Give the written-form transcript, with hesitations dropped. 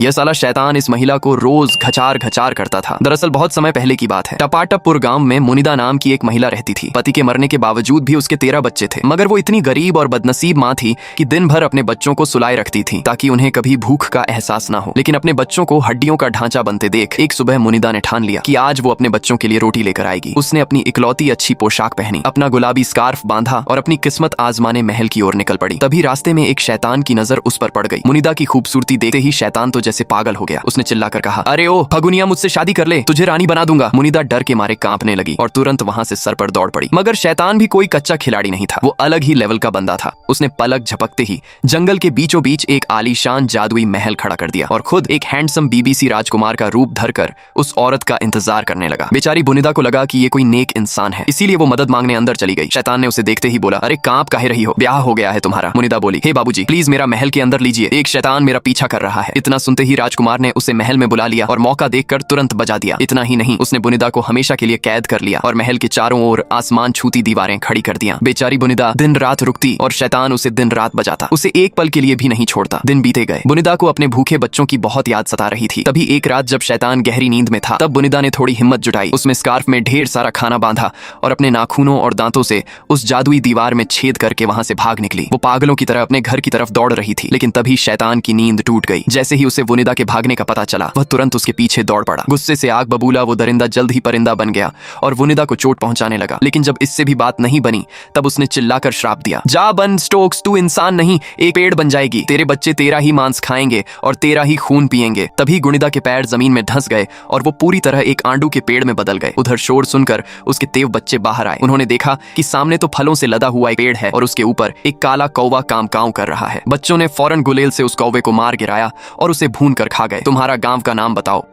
यह साला शैतान इस महिला को रोज घचार घचार करता था। दरअसल बहुत समय पहले की बात है। टपाटपपुर गांव में मुनिदा नाम की एक महिला रहती थी। पति के मरने के बावजूद भी उसके 13 बच्चे थे, मगर वो इतनी गरीब और बदनसीब माँ थी कि दिन भर अपने बच्चों को सुलाए रखती थी ताकि उन्हें कभी भूख का एहसास ना हो। लेकिन अपने बच्चों को हड्डियों का ढांचा बनते देख एक सुबह मुनिदा ने ठान लिया कि आज वो अपने बच्चों के लिए रोटी लेकर आएगी। उसने अपनी इकलौती अच्छी पोशाक पहनी, अपना गुलाबी स्कार्फ बांधा और अपनी किस्मत आजमाने महल की ओर निकल पड़ी। तभी रास्ते में एक शैतान की नजर उस पर पड़ गई। मुनिदा की खूबसूरती देखते ही शैतान तो जैसे पागल हो गया। उसने चिल्लाकर कहा, अरे ओ फगुनिया, मुझसे शादी कर ले, तुझे रानी बना दूंगा। मुनिदा डर के मारे कांपने लगी और तुरंत वहां से सर पर दौड़ पड़ी। मगर शैतान भी कोई कच्चा खिलाड़ी नहीं था, वो अलग ही लेवल का बंदा था। उसने पलक झपकते ही जंगल के बीचों बीच एक आलीशान जादुई महल खड़ा कर दिया और खुद एक हैंडसम बीबीसी राजकुमार का रूप धरकर उस औरत का इंतजार करने लगा। बेचारी मुनिदा को लगा कि ये कोई नेक इंसान है, इसीलिए वो मदद मांगने अंदर चली गई। शैतान ने उसे देखते ही बोला, अरे कांप काहे रही हो, ब्याह हो गया है तुम्हारा। मुनिदा बोली, हे बाबूजी, प्लीज मेरा महल के अंदर लीजिए, एक शैतान मेरा पीछा कर रहा है। इतना सुनते ही राजकुमार ने उसे महल में बुला लिया और मौका देखकर तुरंत बजा दिया। इतना ही नहीं, उसने बुनिदा को हमेशा के लिए कैद कर लिया और महल के चारों ओर आसमान छूती दीवारें खड़ी कर दिया। बेचारी बुनिदा दिन रात रुकती और शैतान उसे दिन रात बजाता, उसे एक पल के लिए भी नहीं छोड़ता। दिन बीते गए, बुनिदा को अपने भूखे बच्चों की बहुत याद सता रही थी। तभी एक रात जब शैतान गहरी नींद में था, तब बुनिदा ने थोड़ी हिम्मत जुटाई। उसमें स्कार्फ में ढेर सारा खाना बांधा और अपने नाखूनों और दांतों से उस जादुई दीवार में छेद करके वहां से भाग निकली। वो पागलों की तरह अपने घर की तरफ दौड़ रही थी, लेकिन तभी शैतान की नींद टूट गई। जैसे ही उसे बुनिदा के भागने का पता चला, वह तुरंत उसके पीछे दौड़ पड़ा। गुस्से से आग बबूला वो दरिंदा जल्द ही परिंदा बन गया और बुनिदा को चोट पहुंचाने लगा। लेकिन जब इससे भी बात नहीं बनी, तब उसने चिल्लाकर श्राप दिया, जा बन स्टोक्स, तू इंसान नहीं एक पेड़ बन जाएगी, तेरे बच्चे तेरा ही मांस खाएंगे और तेरा ही खून पिएंगे। तभी गुनिदा के पैर जमीन में धंस गए और वो पूरी तरह एक आंडू के पेड़ में बदल गए। उधर शोर सुनकर उसके तेव बच्चे बाहर आए। उन्होंने देखा कि सामने तो फलों से लदा हुआ एक पेड़ है और उसके ऊपर एक काला कौवा काम काव कर रहा है। बच्चों ने फौरन गुलेल से उस कौवे को मार गिराया और उसे भून कर खा गए। तुम्हारा गांव का नाम बताओ।